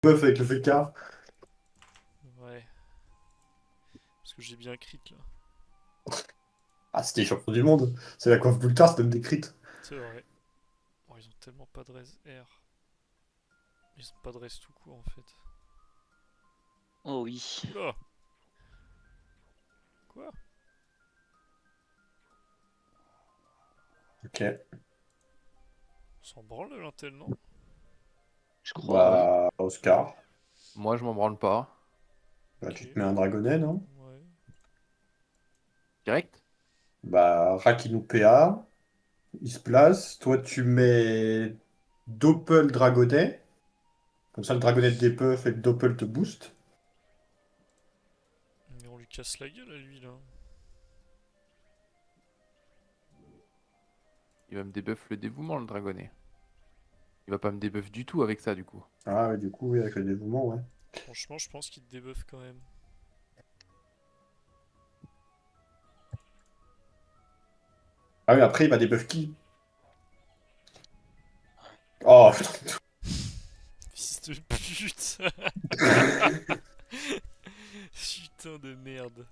Buff avec le Fécard. Ouais. Parce que j'ai bien crit là. Ah, c'était champion du monde. C'est la coiffe Boultard, c'est même des crits. C'est vrai. Oh, ils ont tellement pas de res R. Ils ont pas de res tout court en fait. Oh oui. Oula. Quoi? Ok. On s'en branle de l'intel, non? Je crois, oui. Bah, Oscar. Moi, je m'en branle pas. Bah, Ok. tu te mets un dragonnet, non? Ouais. Direct? Bah, Rakinou PA. Il se place. Toi, tu mets Doppel dragonnet. Comme ça, le dragonnet te débuff et le Doppel te boost. Mais on lui casse la gueule à lui là. Il va me débuff le dévouement, le dragonnet. Il va pas me débuff du tout avec ça, du coup. Ah, ouais, du coup, oui, avec le dévouement, ouais. Franchement, je pense qu'il te débuffe quand même. Ah oui, après, il va débuff qui? Oh, putain. Fils de pute. Putain de merde.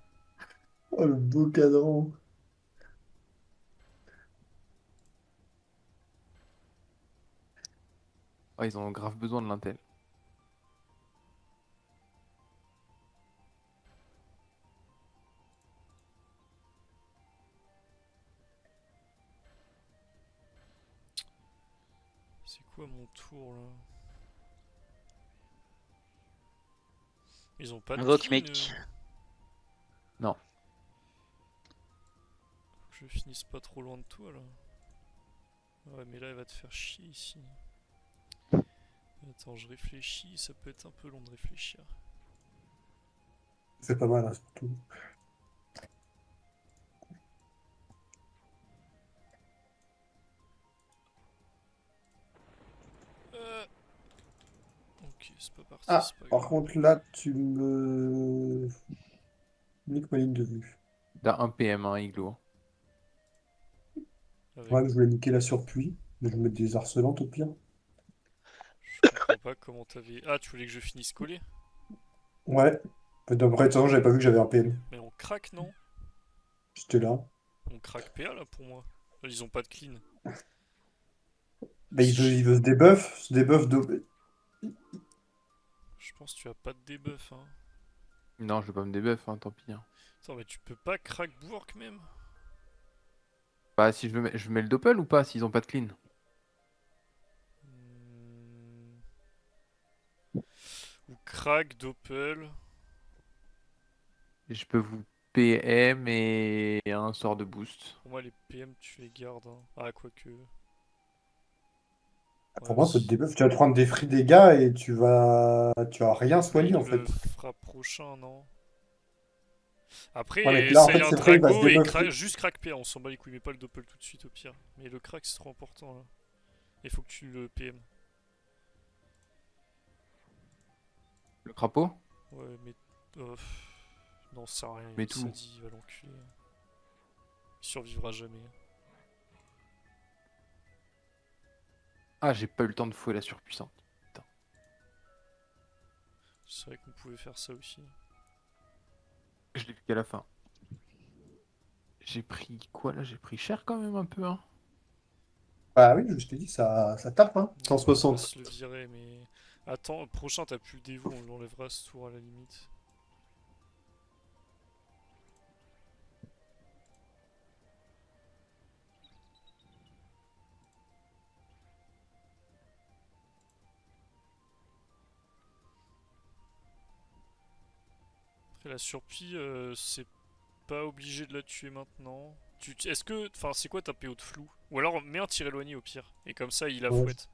Oh, le beau cadran. Ah, ils ont grave besoin de l'intel. C'est quoi mon tour là? Ils ont pas de Invoque, clean. mec. Non. Faut que je finisse pas trop loin de toi là. Ouais, mais là, elle va te faire chier ici. Attends, je réfléchis. Ça peut être un peu long de réfléchir. C'est pas mal, hein, surtout. Euh... Ok, c'est pas parti, Ah, c'est pas par grave. contre, là, tu me... Nique ma ligne de vue. T'as un PM, un Iglo. Avec... Ouais, je voulais niquer la surpuis, mais je vais mettre des harcelantes au pire. Je comprends pas comment t'avais... Ah, tu voulais que je finisse collé? Ouais. D'après, de toute façon, j'avais pas vu que j'avais un PM. Mais on craque, non? J'étais là. On craque PA là pour moi. Ils ont pas de clean. Bah, Si je... il veut se debuff je pense que tu as pas de debuff, hein. Non, je vais pas me débuff, hein, tant pis, hein. Attends, mais tu peux pas crack Bourg même? Bah, si je mets le doppel ou pas, s'ils ont pas de clean? Hmm. Ou crack Doppel. Et je peux vous PM et un sort de boost. Pour moi, les PM, tu les gardes, hein. Ah, quoique. Ouais, Pour moi, faut te vas-y. debuff. Tu vas te prendre des free dégâts et tu vas rien Mais soigner il en fait. le fera prochain, non? Ouais, mais Après, là, en essaye fait, un c'est vrai, il va se Drago et débuffer. juste crack PA. On s'en bat les couilles, mais pas le Doppel tout de suite au pire. Mais le crack, c'est trop important là. Il faut que tu le PM. Le crapaud? Ouais, mais. Non, ça sert à rien. Mais Ça tout. dit, il va l'enculer. Il survivra jamais. Ah, j'ai pas eu le temps de fouer la surpuissante. Putain. C'est vrai qu'on pouvait faire ça aussi. Je l'ai vu qu'à la fin. J'ai pris quoi là? J'ai pris cher quand même un peu, hein. Bah oui, je t'ai dit, ça tape, hein. Ouais, on va 160. se le virer, mais. Attends, prochain, t'as plus le dévot, on l'enlèvera ce tour à la limite. Après, la surpie, c'est pas obligé de la tuer maintenant. Est-ce que. Enfin, c'est quoi ta PO de flou? Ou alors, mets un tir éloigné au pire. Et comme ça, il la Ouais. fouette.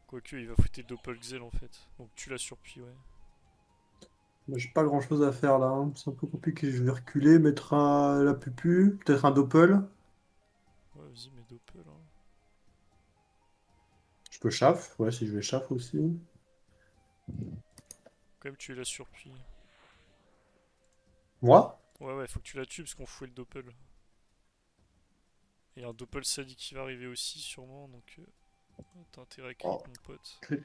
Quoique, il va fouetter le Doppelxel en fait. Donc, tu la surpie, ouais. Bah, j'ai pas grand chose à faire là, hein. C'est un peu compliqué. Je vais reculer, mettre la pupu, peut-être un doppel. Ouais, vas-y, mets Doppel, hein. Je peux chaff, ouais, si je vais chaff aussi. Quand même, tu la surpie. Moi? Ouais, ouais, faut que tu la tues parce qu'on fouet le Doppel. Et un Doppel sadique qui va arriver aussi, sûrement, donc. T'as intérêt à crit, Oh, mon pote. crit.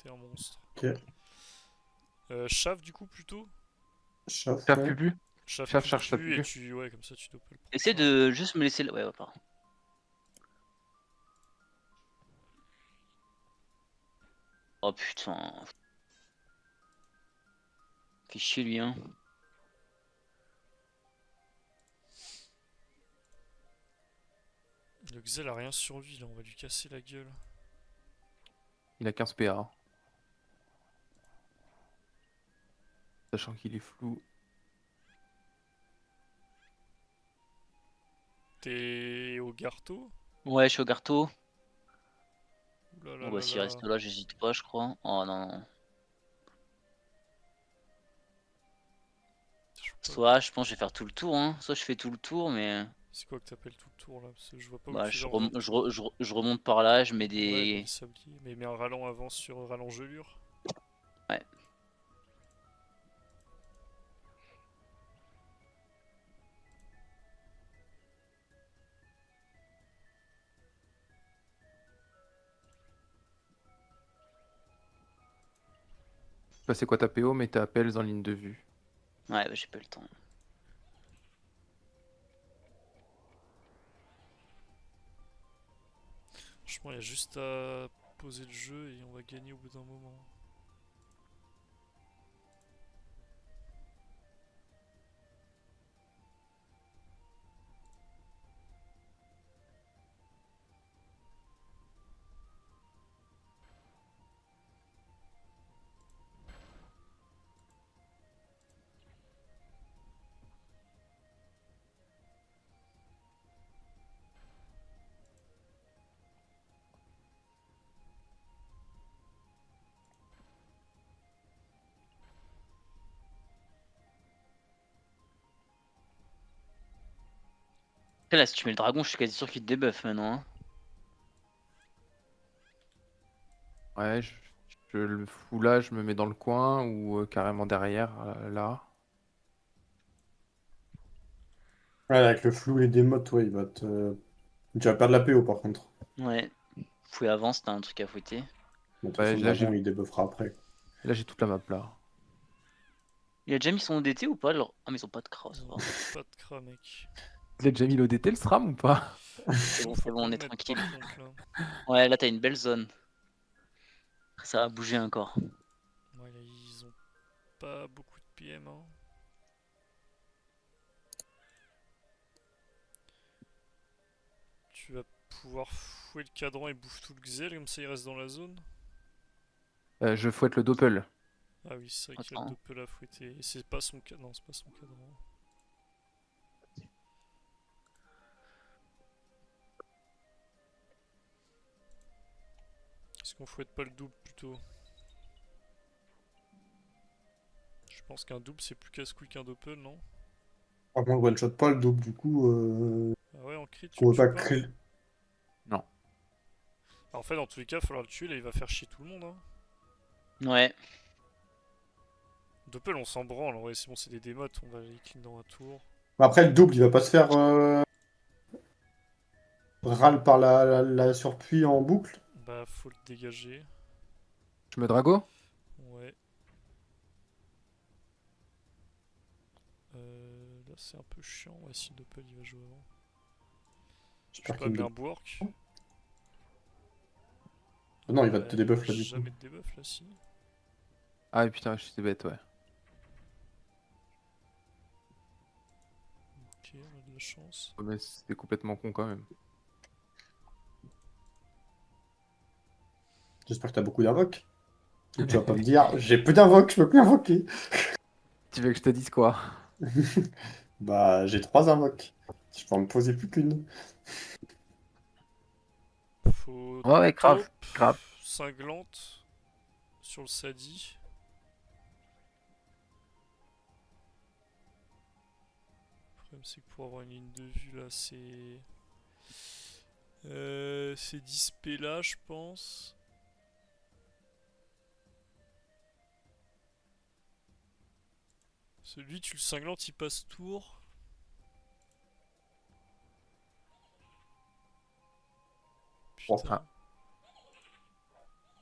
T'es un monstre. Ok. Chav du coup plutôt. Chauffe, Chef ouais. Pupu. Chav Chav cherche sa plus et pupu. tu. Ouais, comme ça tu doppel le Essaie prochain. de juste me laisser. Ouais, pardon. Oh putain. Fait chier lui, hein. Le Xel a rien sur lui là, on va lui casser la gueule. Il a 15 PA. Sachant qu'il est flou. T'es au Garto? Ouais, je suis au Garto. Ouh là là Bon bah là s'il là. reste là, j'hésite pas, je crois. Oh non, non. Je sais pas. Soit je pense que je vais faire tout le tour, hein. Soit je fais tout le tour, mais C'est quoi que t'appelles tout le tour là? Parce que je vois pas où bah tu vas en fait. je remonte par là, je mets Ouais, mais des. les sabliers. Mais mets un ralent avant sur rallongelure. Ouais. Bah, c'est quoi ta PO, mais ta Pels en ligne de vue. Ouais, bah j'ai pas le temps. Franchement, il y a juste à poser le jeu et on va gagner au bout d'un moment. Après là, si tu mets le dragon, je suis quasi sûr qu'il te débuff maintenant, hein. Ouais, je le fous là, je me mets dans le coin ou carrément derrière, là. Ouais, avec le flou et des mottes, ouais, il va te. Tu vas perdre la PO par contre. Ouais. Fouet avance, t'as un truc à fouetter. De toute Ouais, façon, le dragon, il débuffera après. là j'ai toute la map là. Il a déjà mis son ODT ou pas alors? Ah, mais ils ont pas de cross, ça Non, va. pas de cra, mec. Vous avez déjà mis l'ODT le SRAM ou pas? C'est Non, bon, faut qu'on on le est mette tranquille. par contre là. Ouais, là t'as une belle zone. Ça va bouger encore. Ouais, là, ils ont pas beaucoup de PM. Hein. Tu vas pouvoir fouer le cadran et bouffe tout le Xel, comme ça il reste dans la zone. Je fouette le Doppel. Ah oui, c'est vrai qu'il y a le Attends. doppel à fouetter. Et c'est pas son cadran. Non, c'est pas son cadran. Est-ce qu'on fouette pas le double plutôt? Je pense qu'un double c'est plus casse-couille qu'un doppel, non? Par contre, one shot pas le double, du coup, Ah ouais, en crit, tu on le veut pas tues pas? créer. Non. Ah, en fait, dans tous les cas, il va falloir le tuer, là il va faire chier tout le monde. Hein. Ouais. Doppel, on s'en branle, en vrai, c'est bon, c'est des démotes, on va les clean dans un tour. Après, le double, il va pas se faire râle par la surpuis en boucle. Bah, faut le dégager. Je me drago? Ouais. Là, c'est un peu chiant. Ouais, si le doppel il va jouer avant. Je sais J'espère pas, qu'il me mais un double. Bwork. Non, il va te Il aura débuff là, du coup. jamais de debuff là, si. Ah putain, je suis bête, ouais. Ok, on a de la chance. Ouais, mais c'était complètement con quand même. J'espère que t'as beaucoup d'invoques. Et tu vas pas me dire, j'ai peu d'invoques, je peux plus invoquer. Tu veux que je te dise quoi? Bah, j'ai 3 invoques. Je peux en me poser plus qu'une. Faut Ouais, ouais, grave, taupe, grave. cinglante sur le Sadi. Le problème c'est que pour avoir une ligne de vue là c'est... c'est 10 P là je pense. Celui tu le cinglante il passe tour. Bon. Putain.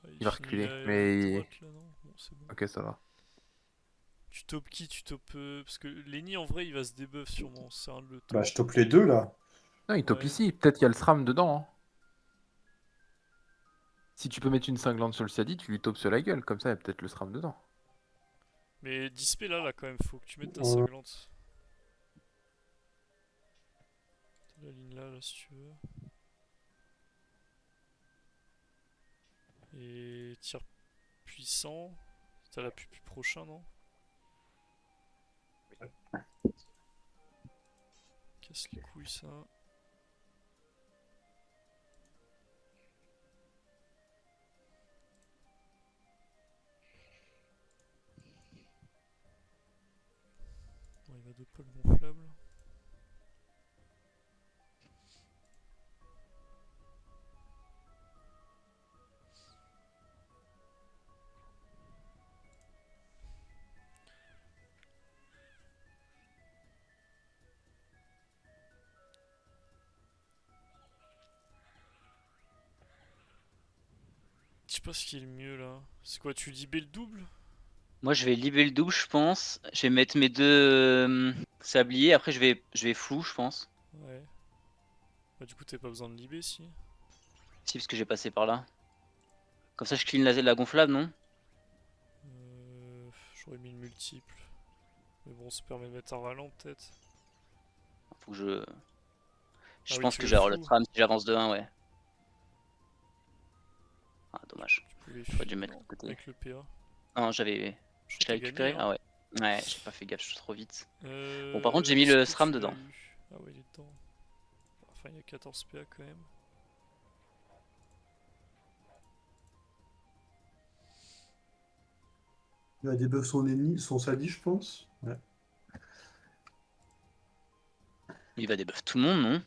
Ah. Il va finit reculer, à mais- droite, là, non? Bon, c'est bon. Ok, ça va. Tu topes qui? Tu topes... Parce que Lenny, en vrai, il va se debuff sûrement. C'est un de le Bah, top. je tope les deux là. Non, il top Ouais. ici. Peut-être qu'il y a le SRAM dedans. Hein. Si tu peux mettre une cinglante sur le Sadi, tu lui topes sur la gueule. Comme ça, il y a peut-être le SRAM dedans. Mais dispel là, quand même, faut que tu mettes ta Ouais. cinglante. T'as la ligne là, si tu veux. Et tir puissant. T'as la plus prochain, non? Casse les couilles, ça. Bon, il va de pôle gonflable. Je sais pas ce qui est le mieux là. C'est quoi, tu libais le double? Moi, je vais libérer le double, je pense. Je vais mettre mes deux sabliers. Après, je vais flou, je pense. Ouais. Bah, du coup, t'as pas besoin de libé si. Si, parce que j'ai passé par là. Comme ça, je clean la gonflable, non? J'aurais mis une multiple. Mais bon, ça permet de mettre un ralent peut-être. Faut que je. Je Ah oui, pense tu que es j'ai avoir le flou. tram si j'avance de 1, ouais. Ah, dommage. Tu pouvais J'aurais dû fuir, mettre non, de côté. avec le PA. Non, Je je l'ai crois que t'as récupéré. gagné, Ah hein. ouais. Ouais, j'ai pas fait gaffe, je suis trop vite. Bon, par contre, j'ai mis Est-ce le que SRAM tu l'as dedans. eu? Ah ouais, il est dedans. Enfin, il y a 14 PA quand même. Il va débuff son ennemi, son Sadi, je pense. Ouais. Il va débuff tout le monde, non?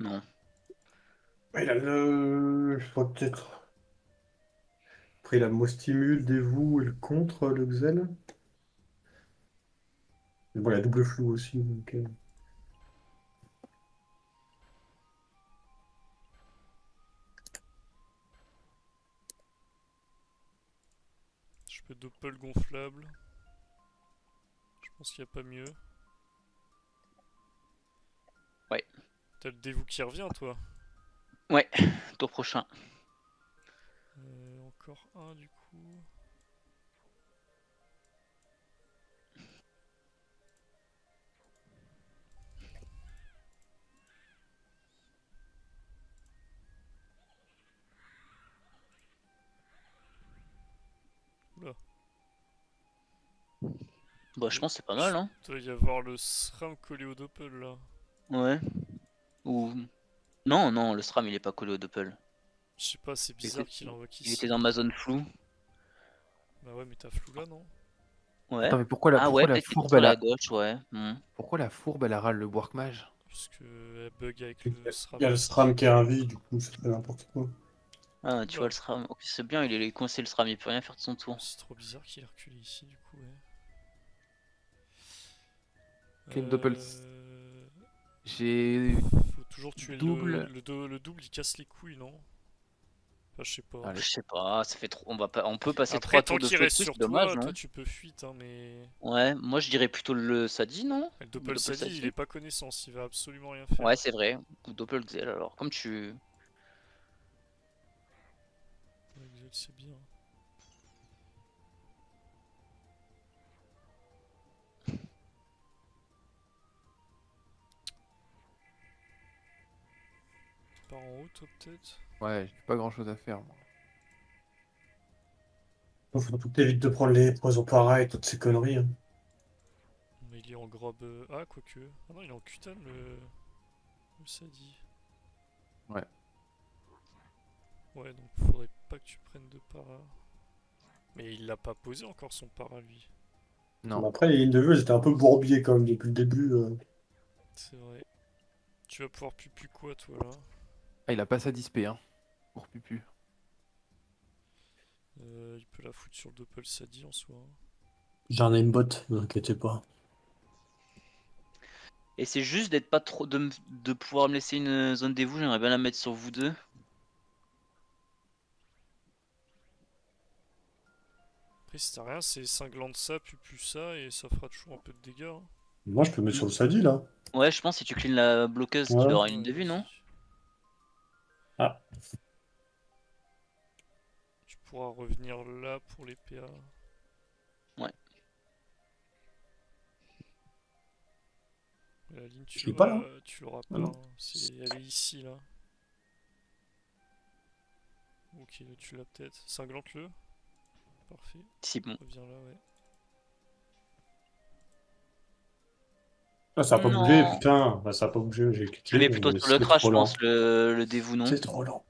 Non. Il a le. Je crois peut-être. Après, il a Mostimul, Dévou et le contre, le Xel. Mais bon, il a double flou aussi. Donc, Je peux doppel gonflable. Je pense qu'il n'y a pas mieux. Ouais. T'as le dévou qui revient, toi. Ouais, tour prochain. Encore un du coup. Oula. Bah, je pense que c'est pas mal, hein. Il doit y avoir le SRAM collé au doppel là. Ouais. Ou. Non, non, le SRAM il est pas collé au doppel. Je sais pas, c'est bizarre qu'il invoque Il était ici. dans ma zone floue. Bah ouais, mais t'as flou là, non? Ouais. Attends, mais Ah ouais, pourquoi la peut-être qu'il est fourbe, sur elle la a... gauche, ouais. Pourquoi la fourbe, elle a râle le Work Mage? Parce que elle bug avec il le SRAM. y a le SRAM qui est un vie, du coup, c'est n'importe quoi. Ah, tu Oula. vois le SRAM. Ok, c'est bien, il est coincé le SRAM, il peut rien faire de son tour. C'est trop bizarre qu'il ait reculé ici du coup, ouais. Clean doppel. Euh, J'ai Faut toujours tuer double. le double, il casse les couilles, non? Enfin, je sais pas. Allez. Je sais pas, ça fait trop. On peut passer Après, 3 tant tours de qu'il feu reste dessus, sur c'est dommage, toi, non? toi tu peux fuite, hein, mais. Ouais, moi je dirais plutôt le Sadi, non? Le Le doppel Doppel Sadi, il Sadi. est pas connaissance, il va absolument rien faire. Ouais, c'est vrai. Ou Doppel Xel alors. Comme tu. Ouais, Xel, c'est bien. Tu pars en haut, toi, peut-être? Ouais, j'ai pas grand chose à faire, moi. Faut surtout que t'évites de prendre les poisons pareils, toutes ces conneries. Hein. Mais il est en grob. Ah, quoique. Ah non, il est en Kutan, le Sadi. Ouais. Ouais, donc faudrait pas que tu prennes de para. Mais il l'a pas posé encore son para, lui. Mais Non. après, les lignes de jeu, elles étaient un peu bourbier quand même depuis le début. C'est vrai. Tu vas pouvoir pupu quoi, toi, là? Ah, il a pas sa dispé, hein. Pour Pupu. Il peut la foutre sur le doppel Sadi en soi. J'ai un aimbot, ne vous inquiétez pas. Et c'est juste d'être pas trop. De pouvoir me laisser une zone dévouée, j'aimerais bien la mettre sur vous deux. Après, si t'as rien, c'est cinglant de ça, plus ça, et ça fera toujours un peu de dégâts. Hein. Moi, je peux mettre sur le Sadi, là. Ouais, je pense que si tu clean la bloqueuse, tu Ouais. auras une Ouais, ligne de vue, non? vas-y. Ah, Tu pourras revenir là pour les PA. Ouais. La ligne, je l'ai pas, là. tu l'auras Ah pas. non. Hein. Elle est ici, là. Ok, là, tu l'as peut-être. Cinglante-le. Parfait. Si bon. Reviens là, ouais. Ah, ça a pas bougé, Non. putain. Bah, ça a pas bougé, j'ai Je le cliqué, mets plutôt mais sur le c'est crash, trop je pense, lent. le dévou, non? C'est trop lent.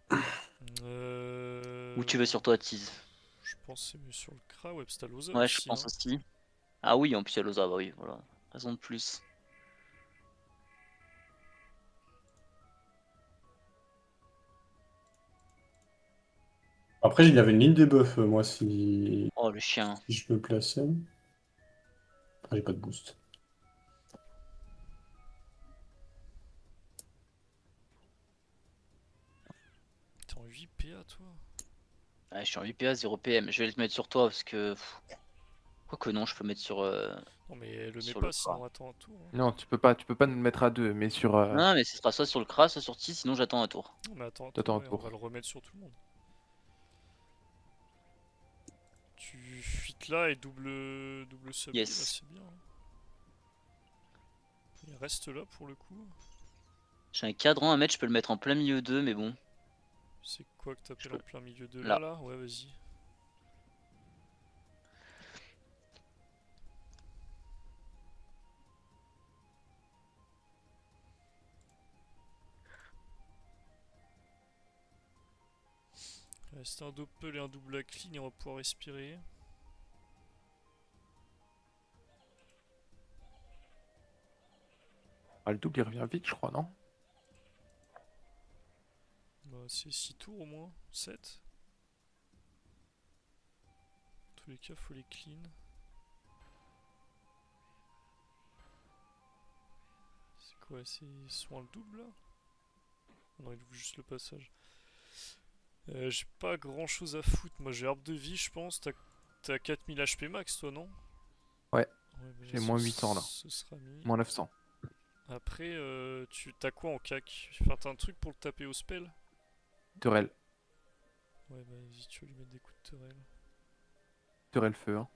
Ou tu veux sur toi, tease? Je pense que c'est mieux sur le Kra, ouais, parce que t'as l'Osa Ouais, je aussi. pense Hein. aussi. Ah oui, en plus, il y a l'Oza, bah oui, voilà. Raison de plus. Après, il y avait une ligne debuff, moi, si... Oh, le chien. si je me plaçais. Ah, j'ai pas de boost. T'es en 8 PA, toi. Ouais, je suis en 8 PA, 0 PM. Je vais le mettre sur toi parce que. Quoique non, je peux mettre sur. Non, mais le mets Sur pas, le sinon Kra. attends un tour. Hein. Non, tu peux pas nous mettre à deux, mais sur. Non, mais ce sera soit sur le Kra, soit sur tease, sinon j'attends un tour. Non, mais attends un T'attends tour, un et on tour. va le remettre sur tout le monde. Tu fuites là et double sablier, là, Yes. c'est bien. Hein. Il reste là pour le coup. J'ai un cadran à mettre, je peux le mettre en plein milieu d'eux, mais bon. C'est quoi que t'appelles Je en peux- plein milieu de là, là. là? Ouais, vas-y. Il reste un doppel et un double à clean et on va pouvoir respirer. Ah, le double il revient vite, je crois, non? Bah, c'est 6 tours au moins, 7. Dans tous les cas, faut les clean. C'est quoi? C'est soin le double là? Non, il ouvre juste le passage. J'ai pas grand chose à foutre. Moi, j'ai arbre de vie, je pense. T'as 4000 HP max, toi, non? Ouais, Ouais, bah, j'ai moins 800 là. ce sera mis. Moins 900. Après, t'as quoi en cac? Enfin, t'as un truc pour le taper au spell? Turel. Ouais, bah vas-y, tu vas lui mettre des coups de torel. Turel feu, hein.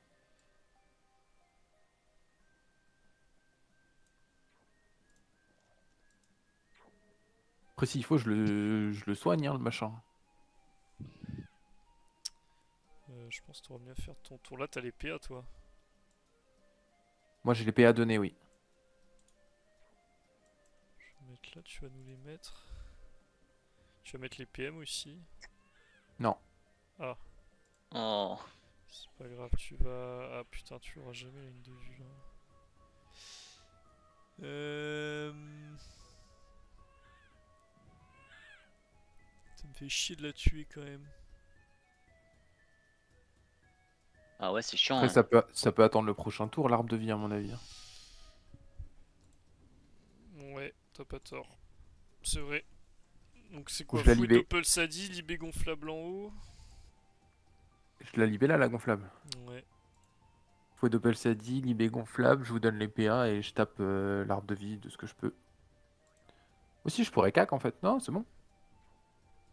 Après, s'il faut, je le soigne, hein, le machin. Je pense que t'auras mieux à faire ton tour. Là, t'as les PA, toi. Moi, j'ai les PA donnés, oui. Je vais mettre là, tu vas nous les mettre. Tu vas mettre les PM aussi. Non. Ah, Oh. c'est pas grave, tu vas. Ah putain, tu auras jamais la ligne de vue là. Ça me fait chier de la tuer quand même. Ah ouais, c'est chiant. Après, Hein. ça peut attendre le prochain tour, l'arbre de vie, à mon avis. Hein. Ouais, t'as pas tort. C'est vrai. Donc c'est Ou quoi? je la Fouet libé. Doppel Sadi, Libé gonflable en haut. Je la libé là, la gonflable. Ouais. Fouet doppel sadi, libé gonflable, je vous donne les PA et je tape l'arbre de vie de ce que je peux. Aussi, je pourrais cac en fait. Non, c'est bon.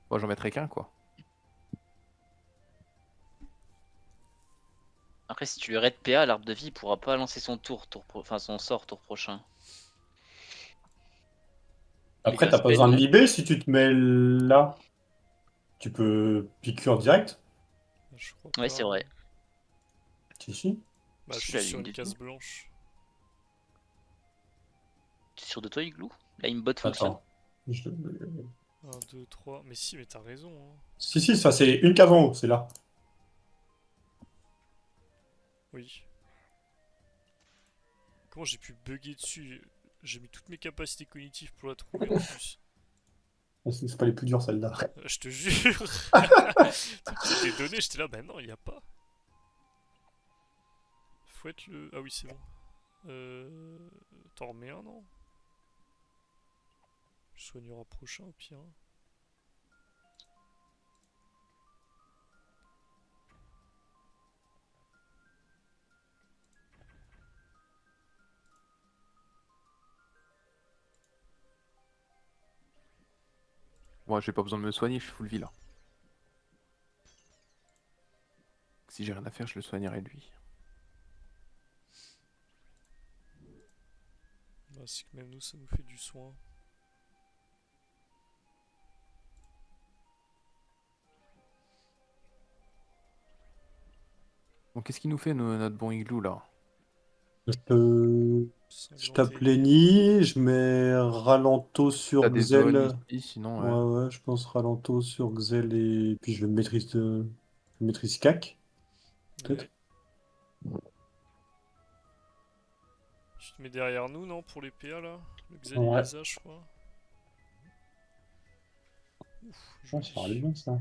Bon, j'en mettrai qu'un quoi. Après, si tu lui raides PA, l'arbre de vie, il pourra pas lancer son enfin son sort tour prochain. Après, Il a t'as pas spell, besoin de non? libé si tu te mets là. Tu peux piquer en direct. Bah, je crois Ouais, pas. c'est vrai. Si, si. Bah, je Si, suis la sur ligne une de case vie. blanche. Tu es sûr de toi, Igloo? La aimbot fonctionne? Attends. 1, 2, 3. Mais si, mais t'as raison. Hein. Si, si, ça c'est une cave en haut, c'est là. Oui. Comment j'ai pu bugger dessus? J'ai mis toutes mes capacités cognitives pour la trouver en plus. C'est pas les plus durs celles-là. Je te jure. C'était donné, j'étais là, bah non, il y a pas. Faut être le. Ah oui, c'est bon. T'en remets un, non? Je soignera prochain au pire. Moi, j'ai pas besoin de me soigner, je suis full vie là. Si j'ai rien à faire, je le soignerai lui. Bah, c'est que même nous, ça nous fait du soin. Bon, qu'est-ce qu'il nous fait, notre bon igloo là? Je tape Sanglanté Lenny. Lenny, je mets Ralento T'as sur des zones Xel. ici, sinon, ouais. Ouais, ouais, je pense Ralento sur Xel et puis je le maîtrise je maîtrise CAC, peut-être. Ouais. Tu te mets derrière nous, non, pour les PA là? Le Xel il Ouais, les a, je crois. Ouf, ouais, ça aurait joli. bien ça.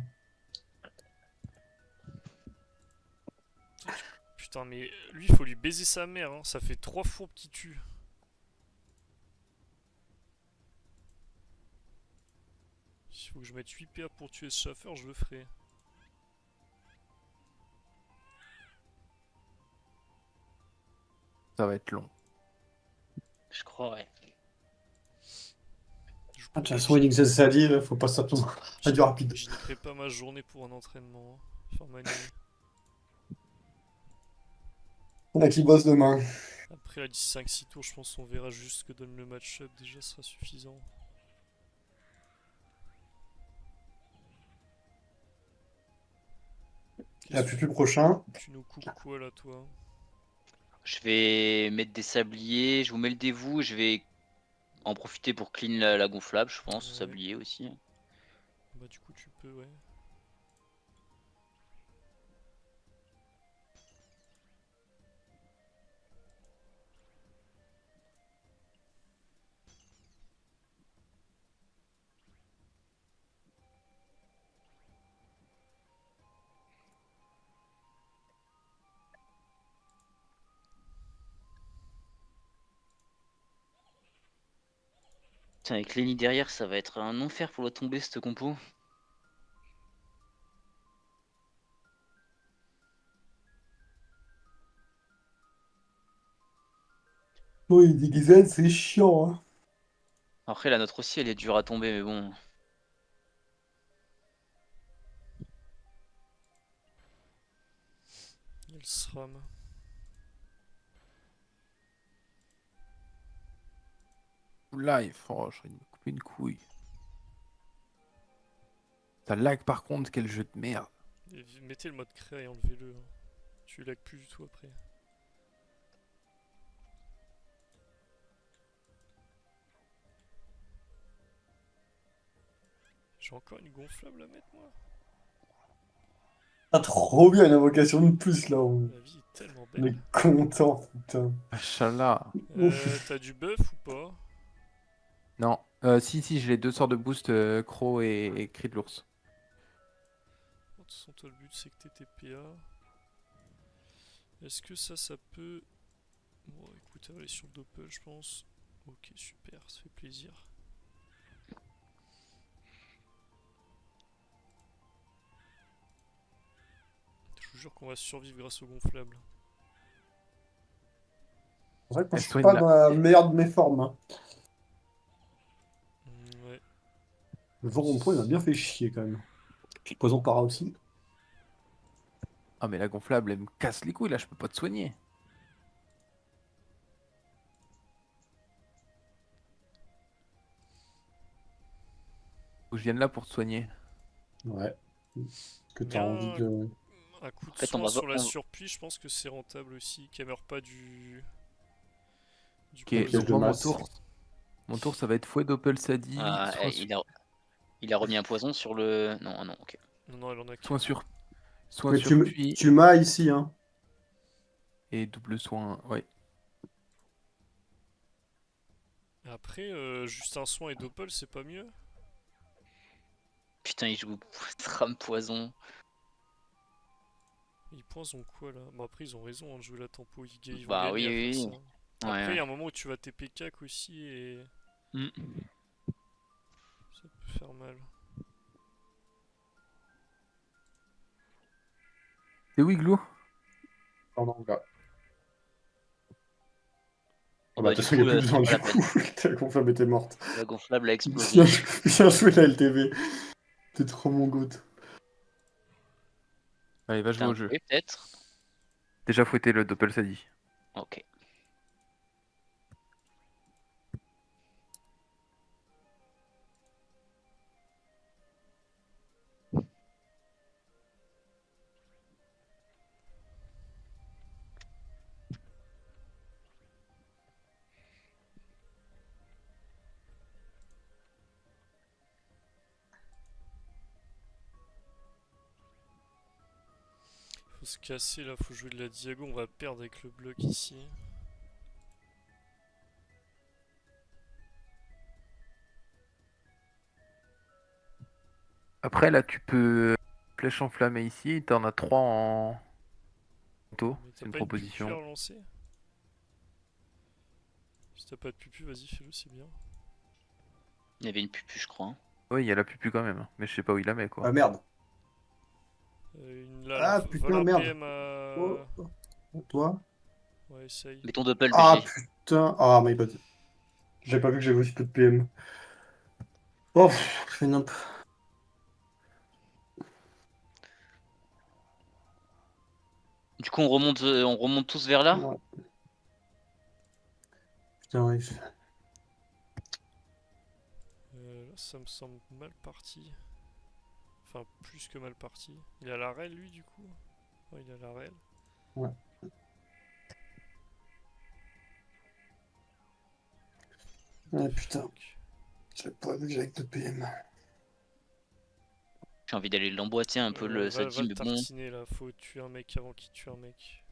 Putain, mais lui, il faut lui baiser sa mère, hein. Ça fait 3 fourbes qui tue. S'il faut que je mette 8 PA pour tuer ce chaffeur, je le ferai. Ça va être long. Je crois, ouais. Je Ah, de toute pourrais, façon, Xel Sadi, faut pas s'attendre à du rapide. je niquerai pas ma journée pour un entraînement. Hein. Faire ma nuit. On a qui bosse demain. Après, à 5-6 tours, je pense qu'on verra juste ce que donne le match-up. Déjà, ce sera suffisant. Et à Qu'est-ce plus prochain. que tu nous coupes quoi là, toi? Je vais mettre des sabliers, je vous mets le dévou, je vais en profiter pour clean la gonflable, je pense, Ouais. sablier aussi. Bah, du coup, tu peux, ouais. Putain, avec Lenny derrière, ça va être un enfer pour la tomber cette compo. Oui, Xel, c'est chiant, hein. Après, la nôtre aussi, elle est dure à tomber, mais bon. Il y a le SRAM. Live, oh, je vais me couper une couille. Ça lag par contre, quel jeu de merde. Et mettez le mode créa et enlevez-le. Hein. Tu lag plus du tout après. J'ai encore une gonflable à mettre, moi. Ah, trop bien, une invocation de plus là. On La vie est tellement on est belle. content, putain. Machallah. T'as du buff ou pas? Non, si, j'ai les deux sorts de boost, Croc et Cri de l'ours. De toute façon, toi, le but c'est que t'aies tes PA. Est-ce que ça peut. Bon, écoute, elle va aller sur le Doppel, je pense. Ok, super, ça fait plaisir. Je vous jure qu'on va survivre grâce au gonflable. C'est vrai que moi, Elle je suis soigne pas là. dans la meilleure de mes formes, hein. Ouais. Le vent rond-point, il m'a bien fait chier quand même. Puis le poison para aussi. Ah mais la gonflable, elle me casse les couilles là, je peux pas te soigner. Faut que je vienne là pour te soigner. Ouais. Que t'as envie Bien, de. un coup de En fait, on soin va, sur la on- surpluie, je pense que c'est rentable aussi. Qu'elle meurt pas du Ok, piège poison. donc de moi masse. mon tour ça va être fouet Doppel Sadi, Ah, il a remis un poison sur le. Non, ah non, ok. Non, non, elle en a soin qu'un. sur, soin Mais sur puits tu m'as ici, hein. et double soin, ouais. Après, juste un soin et Doppel, c'est pas mieux? Putain, il joue Stram poison. Ils poison quoi là? Bon, après, ils ont raison hein, de jouer la tempo. Ils vont Bah oui, gagner à faire oui, ça. oui. Ouais, Après, il y ouais. a un moment où tu vas TP cac aussi et Mm. ça peut faire mal. C'est où Igloo? En anglais. Oh bah, bah de toute du façon, il coup, n'y a plus c'est besoin pas la du peine. coup. Ta gonflable était morte. La gonflable a explosé. Bien, bien joué la LTV. T'es trop mon goût. Allez, va T'as jouer un au jeu. jouet peut-être? Déjà fouetté le Doppel Sadi. Ok. Faut se casser là, faut jouer de la diago, on va perdre avec le bloc ici. Après, là, tu peux flèche enflammée ici. T'en as 3 en taux. Mais C'est t'as une pas une pupu à proposition. relancer? Si t'as pas de pupu, vas-y fais-le, c'est bien. Il y avait une pupu, je crois, hein. Oui, il y a la pupu quand même, hein, mais je sais pas où il la met quoi. Ah merde. Une là, Ah voilà putain, un merde. PM Oh, à... toi? Ouais, essaye. Mets ton doppel, Ah BG. putain. Ah, my bad. J'ai pas vu que j'avais aussi peu de PM. Oh, je fais nimp. Du coup, on remonte tous vers là? Ouais. Putain, ouais. Là, ça me semble mal parti. Enfin, plus que mal parti. Il a la rel lui du coup? Ouais, il a la rel. Ouais. Ah putain. Fuck. J'avais pas vu que j'avais que 2 PM. J'ai envie d'aller l'emboîter un peu le Va Sadi, le mais bon. tartiner là, faut tuer un mec avant qu'il tue un mec.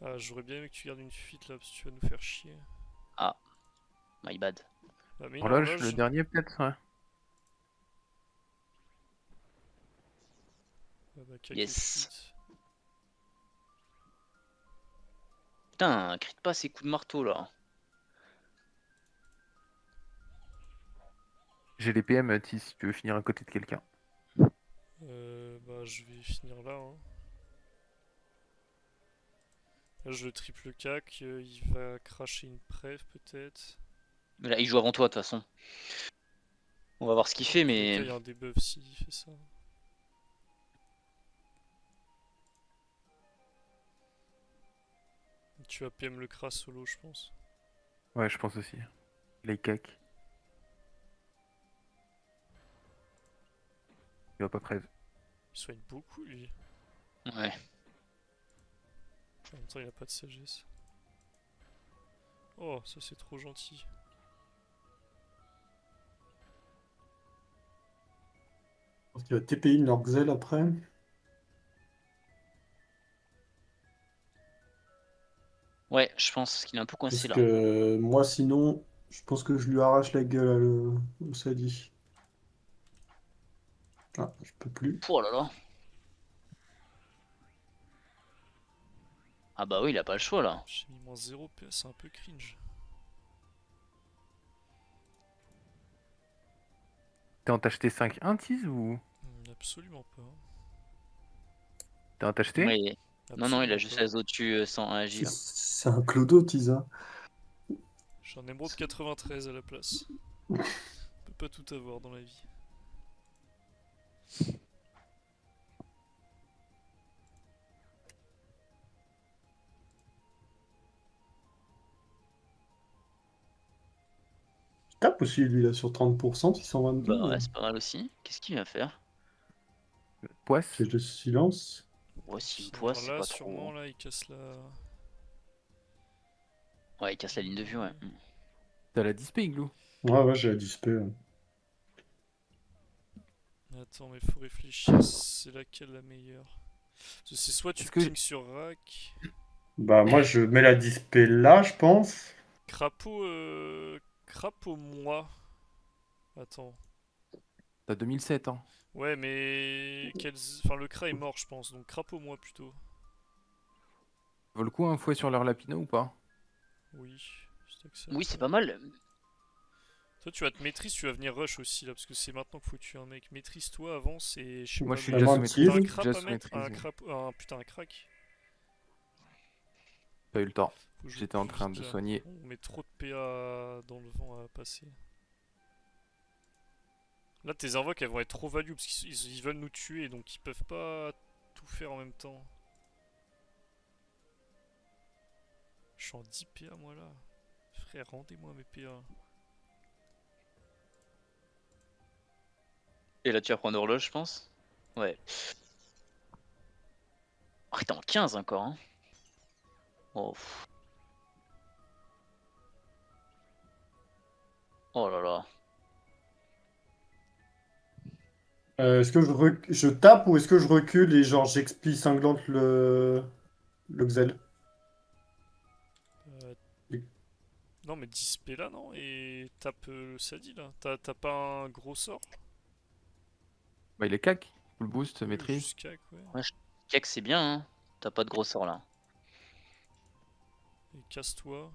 Ah, j'aurais bien aimé que tu gardes une fuite là parce que tu vas nous faire chier. Ah, my bad. Ah, mais une Horloge, le horloge. dernier peut-être, ouais. Ah bah, cac et Yes. fuite. Putain, crite pas ces coups de marteau là. J'ai les PM, si tu veux finir à côté de quelqu'un. Bah, je vais finir là. Hein. Là, je le triple cac, il va cracher une préf peut-être. Mais là, il joue avant toi de toute façon. On va voir ce qu'il fait, Dans tous les mais cas, il y a un debuff s'il fait ça. Tu vas PM le crash solo, je pense. Ouais, je pense aussi. Les cacs. Il va pas prêve. Il soigne beaucoup lui. ouais. En même temps, il a pas de sagesse. Oh, ça c'est trop gentil. Je pense qu'il va TPI une Lorgzel après. Ouais, je pense qu'il est un peu Parce coincé là. que moi, sinon, je pense que je lui arrache la gueule à au Sadi. Ah, je peux plus. Oh là là. Ah bah oui, il a pas le choix là. J'ai mis moins 0 PS, c'est un peu cringe. T'es en t'acheter 5 tease ou Absolument pas. t'es en t'acheter? Ouais. Non, non, il a Absolument juste pas. la au-dessus sans un J là. C'est un clodo, Tisa. J'ai un émeraude 93 à la place. On peut pas tout avoir dans la vie. Tape aussi, lui, là, sur 30%, 622. Bah ouais, c'est pas mal aussi. Qu'est-ce qu'il vient faire? Poisse? Piège de silence. Ouais, si une Finir poisse, c'est là, pas sûrement, trop. là, il casse la... Ouais, il casse la ligne de vue, ouais. T'as la disp, Igloo? Ouais, ouais, j'ai la dispe. Attends, mais faut réfléchir, c'est laquelle la meilleure? Parce que c'est soit tu Est-ce que ping sur rack... Bah, moi, je mets la dispe là, je pense. Crapaud, crapaud moi. Attends. t'as 2007, hein? Ouais, mais... Enfin, le cra est mort, je pense, donc crapaud moi plutôt. Vaut le coup un fouet sur leur lapino ou pas? Oui, c'est Oui, c'est accepte. pas mal. Toi, tu vas te maîtrise, tu vas venir rush aussi là, parce que c'est maintenant qu'il faut tuer un mec. Maîtrise-toi, avance et je sais Moi pas. je suis La déjà sous mentise. maîtrise. T'as un Déjà crap à sous mettre? maîtrise. Putain, un crack. Pas eu le temps. Faut jouer J'étais en plus train vite de là. soigner. On met trop de PA dans le vent à passer. Là, tes invoques elles vont être trop value parce qu'ils veulent nous tuer donc ils peuvent pas tout faire en même temps. Je suis en 10 PA moi là. Frère, rendez-moi mes PA. Et là, tu vas prendre horloge, je pense. Ouais. Oh, t'es en 15 encore, hein. Oh, oh là là. Est-ce que je tape ou est-ce que je recule et genre j'explie cinglante le Xel? Euh, non mais 10 PA là non et tape le Sadi là. T'as pas un gros sort? Bah il est cac. Full boost, Oui, maîtrise. juste cac, ouais. Ouais, Kek, c'est bien, hein. T'as pas de gros sort là. Et casse-toi.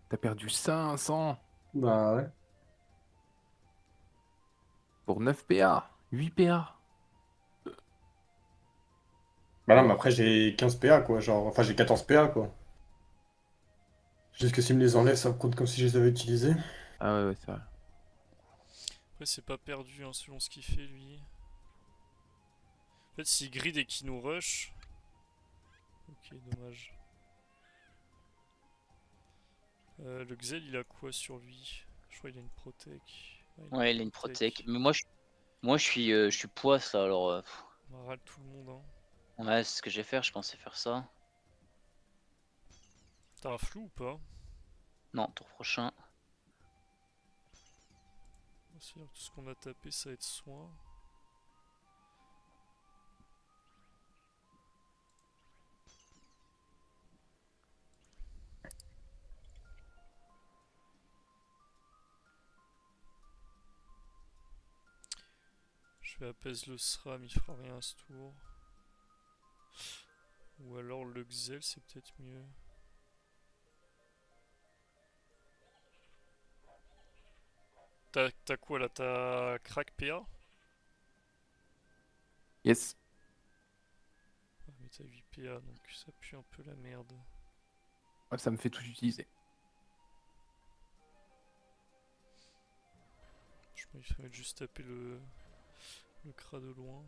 T'as perdu 500 Bah ouais. pour 9 PA. 8 PA. Bah non, mais après j'ai 15 PA quoi, genre. Enfin j'ai 14 PA quoi. Juste que s'il me les enlève, ça me compte comme si je les avais utilisés. Ah ouais, c'est vrai. Après c'est pas perdu hein, selon ce qu'il fait lui. En fait s'il grid et qu'il nous rush. Ok, dommage. Le Xel il a quoi sur lui? Je crois qu'il a une protec. Ah, Ouais, il a une protec. Mais je suis poisse là, alors. On va râle tout le monde hein. Ouais, c'est ce que je vais faire, je pensais faire ça. T'as un flou ou pas? Non, tour prochain. C'est-à-dire tout ce qu'on a tapé ça va être soin. Je vais apaiser le SRAM, il fera rien à ce tour. Ou alors le Xel c'est peut-être mieux. T'as quoi là? T'as crack PA? Yes. Ouais, mais t'as 8 PA donc ça pue un peu la merde. Ouais, ça me fait tout utiliser. Je pense qu'il faudrait juste taper le cra de loin.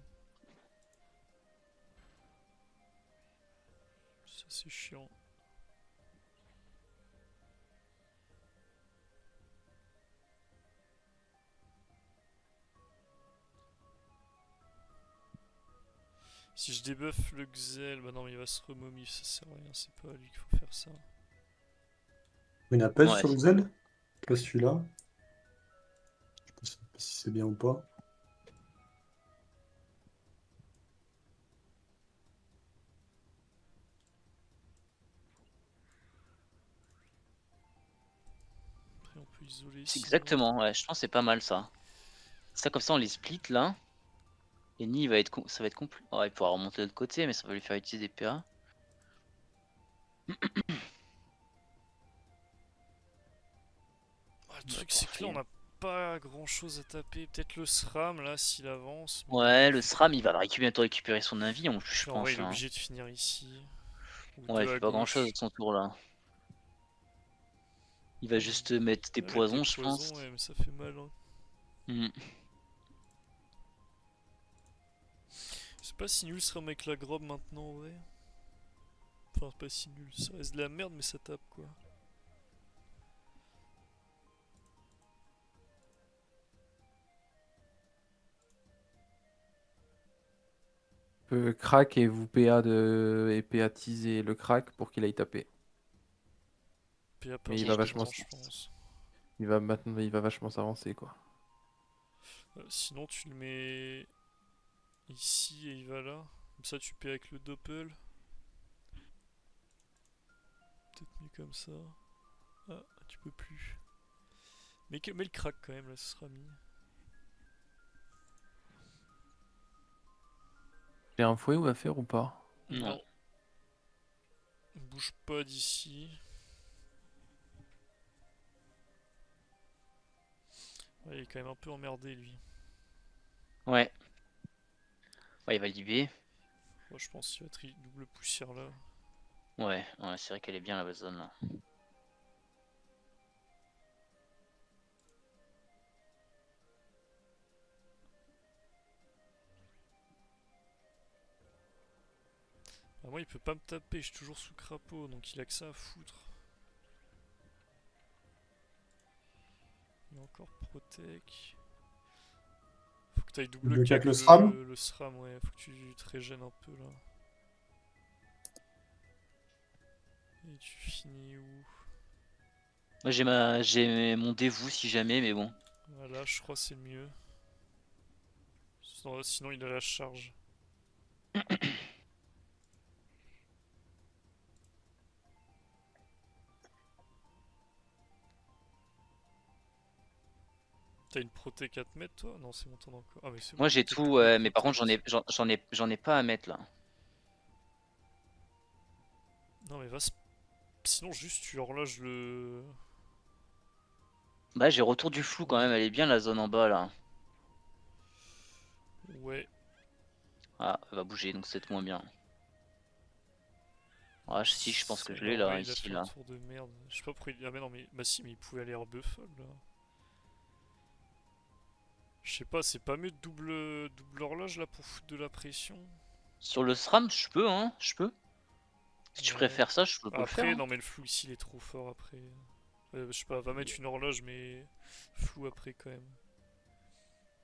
Ça c'est chiant. Si je débuff le Xel, bah non mais il va se remomif, ça sert à rien, c'est pas à lui qu'il faut faire ça. Une appel Ouais, sur le Xel? Pas celui-là. Je sais pas si c'est bien ou pas. Après on peut isoler c'est sinon. exactement. Ouais, je pense que c'est pas mal ça. Ça, comme ça, on les split là. Et Ni, ça va être compliqué. Oh, il pourra remonter de l'autre côté, mais ça va lui faire utiliser des PA. Ah, le Bah, truc c'est que là parfait. on a pas grand chose à taper. Peut-être le SRAM là s'il avance. Mais... Ouais, le SRAM, il va bientôt récupérer son avis, je En vrai pense. il est Hein. obligé de finir ici. Ou Ouais, deux il à fait pas grand chose gauche. de son tour là. Il va Ah, juste mettre des ouais, mettre des poisons, je pense. poisons, ouais, mais ça fait mal. Hein. Hmm. C'est pas si nul ce SRAM avec la grobe maintenant, ouais. Enfin, c'est pas si nul. Ça reste de la merde, mais ça tape quoi. Crack et vous et PA teaser le crack pour qu'il aille taper. PA pas Mais il Ok, va je maintenant, vachement, pense. je pense. il va vachement s'avancer quoi. Sinon, tu le mets ici et il va là. Comme ça, tu paies avec le doppel. Peut-être mieux comme ça. Ah, tu peux plus. Mais le crack quand même, là, ce sera mis. J'ai un fouet ou à faire ou pas? Non. Bouge pas d'ici. Ouais, il est quand même un peu emmerdé lui. Ouais. Ouais, il va libérer. Moi je pense qu'il va être double poussière là. Ouais, ouais, c'est vrai qu'elle est bien la zone là. Bah, moi il peut pas me taper, je suis toujours sous crapaud donc il a que ça à foutre. Il a encore protec. Faut que t'ailles double Double cac cac le SRAM. le SRAM, ouais, faut que tu te régènes un peu là. Et tu finis où? Moi j'ai mon dévou si jamais, mais bon. Voilà, je crois que c'est le mieux. Sinon il a la charge. T'as une proté 4 mètres toi? Non, c'est bon, t'en as encore. Ah, mais c'est bon, Moi j'ai t'as tout, double mais par contre protect. j'en ai pas à mettre là. Non, mais sinon, juste tu horloges le. Bah j'ai retour du flou quand même, elle est bien la zone en bas là. Ouais. Ah, elle va bouger donc c'est moins bien. Ah si, je pense que je l'ai Non, là, ouais, il a ici fait un là. tour de merde. Je sais pas pourquoi il. Ah, mais non, mais. Bah, si, mais il pouvait aller Buffle là. Je sais pas, c'est pas mieux de double horloge là pour foutre de la pression? Sur le SRAM, je peux hein, je peux. Si tu Ouais. préfères ça, je peux le faire. Après, Hein. non, mais le flou ici il est trop fort après. Je sais pas, va mettre une horloge, mais flou après quand même.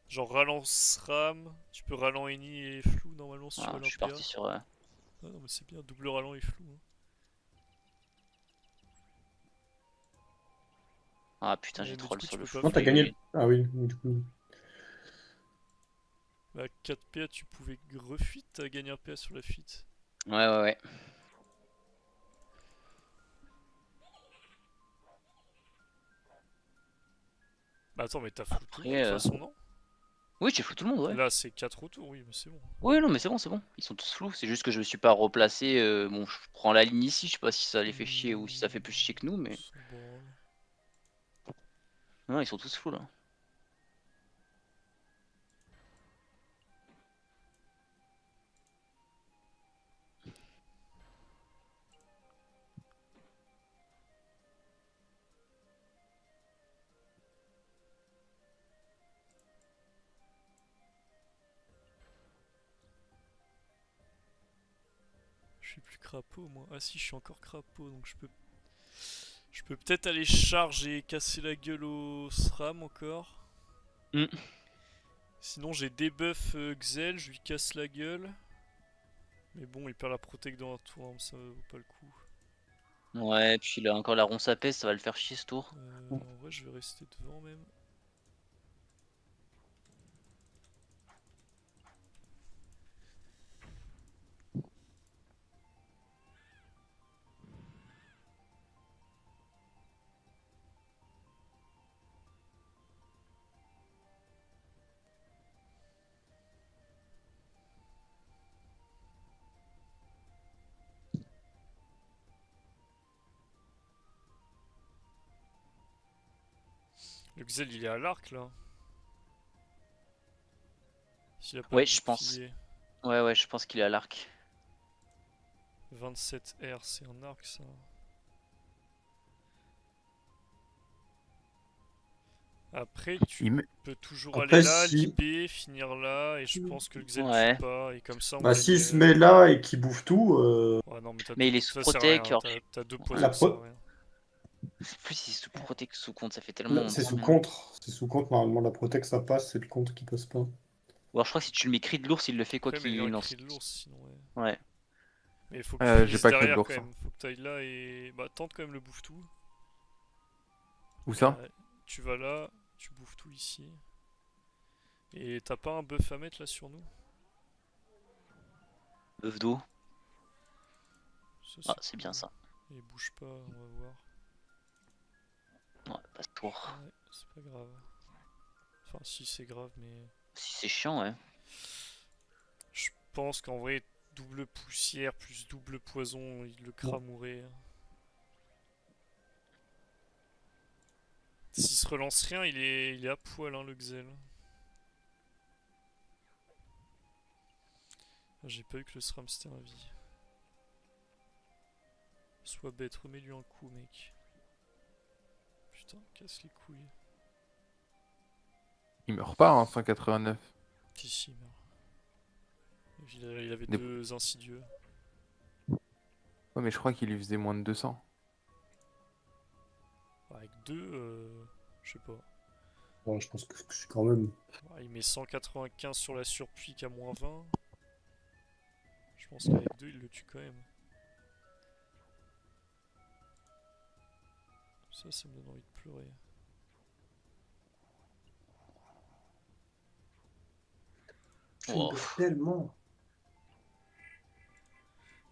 Genre ralance RAM, tu peux ralent Eni et flou normalement si tu veux Voilà, je suis l'Olympia. parti sur. Ah non, mais c'est bien, double ralent et flou. Hein. Ah putain, j'ai Mais du troll coup, sur tu le peux pas flou. Non, t'as flou. gagné le... Ah oui, du coup. Bah, 4 PA, tu pouvais refuite, t'as gagné un PA sur la fuite. Ouais, ouais, ouais. Bah, attends, mais t'as flou tout le monde de Après, toute façon, non? oui, j'ai flou tout le monde, ouais. Là, c'est 4 autours, oui, mais c'est bon. Oui, non, mais c'est bon, c'est bon. Ils sont tous flous. C'est juste que je me suis pas replacé. Bon, je prends la ligne ici. Je sais pas si ça les fait chier ou si ça fait plus chier que nous, mais. S'en branle. Non, ils sont tous flous là. Je suis plus crapaud, moi. Ah si, je suis encore crapaud, donc je peux. Je peux peut-être aller charger et casser la gueule au SRAM encore. Hmm. Sinon, j'ai debuff Xel, je lui casse la gueule. Mais bon, il perd la protect dans un tour, hein, ça vaut pas le coup. Ouais, puis là encore la ronce à pèse, ça va le faire chier ce tour. En vrai, je vais rester devant même. Le Xel, il est à l'arc là. S'il a pas Ouais, de je pense. bouclier. Ouais, ouais, je pense qu'il est à l'arc. 27R, c'est un arc ça. Après, tu Il me- peux toujours Après, aller là, si... libé, finir là, et je pense que le Xel tue Ouais. pas, et comme ça on Bah, gagne. s'il se met là et qu'il bouffe tout, Ouais, non, mais t'as Mais deux. il est sous Ça sert à protec. rien, Alors... t'as deux Ouais. la poisons, ça sert à pro... rien. Plus il est sous protec que sous compte, ça fait là, tellement c'est moins sous bien. contre. C'est sous contre, normalement, la protect, ça passe, c'est le contre qui passe pas. Ou alors je crois que si tu le mets cri de l'ours, il le fait quoi Après, mais il y a qu'il un lance. cri de l'ours sinon, ouais. Ouais. Mais il faut que tu J'ai finisses pas créé de derrière quand l'ours. Hein. même. Faut que tu ailles là et. Bah, tente quand même le bouffe-tout. Où ça? Ouais, tu vas là, tu bouffes tout ici. Et t'as pas un buff à mettre là sur nous? Bœuf d'eau. Ça, Ah, c'est bien cool. ça. Et bouge pas, on va voir. Ouais, passe tour. Ouais, c'est pas grave. Enfin, si, c'est grave, mais. Si c'est chiant, ouais. Je pense qu'en vrai, Double poussière plus double poison, il le cramourait. S'il se relance rien, il est à poil, hein, le Xel. J'ai pas eu que le Sramster à vie. Sois bête, remets-lui un coup, mec. Putain, casse les couilles. Il meurt pas, hein, 189. Si, il meurt. Il avait Des- deux insidieux. Ouais, mais je crois qu'il lui faisait moins de 200. Avec deux, je sais pas. Ouais, je pense que c'est quand même. Il met 195 sur la surpique à moins 20. Je pense qu'avec deux, il le tue quand même. Ça me donne envie de pleurer. Wow. Tellement.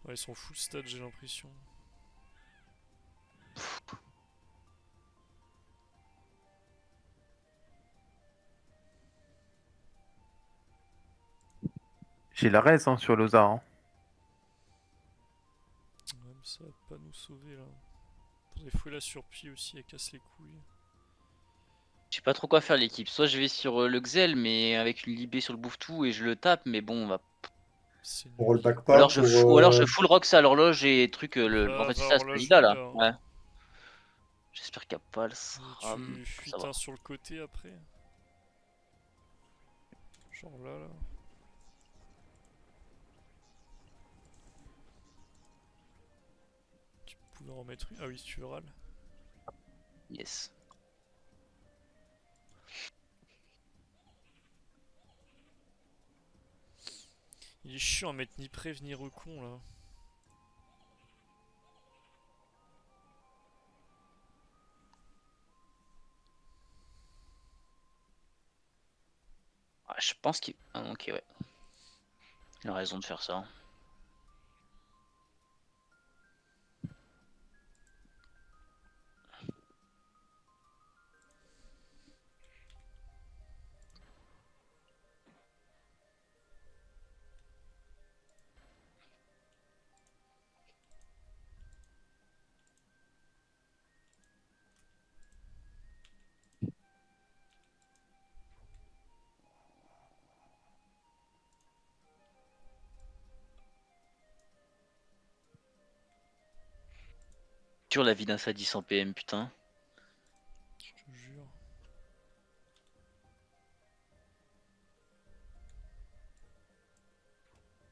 Ouais, ils sont full stats, j'ai l'impression. J'ai la res, hein, sur Loza. Hein. Ouais, mais ça va pas nous sauver là. Faudrait fouiller la surpie aussi, elle casse les couilles. Je sais pas trop quoi faire l'équipe. Soit je vais sur le Xel, mais avec une libé sur le bouffe-tout et je le tape, mais bon, on va. C'est On nul. rollback Ou pas alors pour. ou alors je full Rox à l'horloge et truc. En Va fait, c'est ça, c'est horloge Lida là. Lida, hein. Ouais. J'espère qu'il n'y a pas le Et SRAM. tu Ça fuites va. un sur le côté après. Genre là. Tu pouvais en mettre une. Ah oui, si tu veux râle. Yes. Il est chiant à mettre ni prévenir au con là. Ah, je pense qu'il. Ah, ok, ouais. Il a raison de faire ça. Sur la vie d'un sadiste en PM, putain. Je te jure.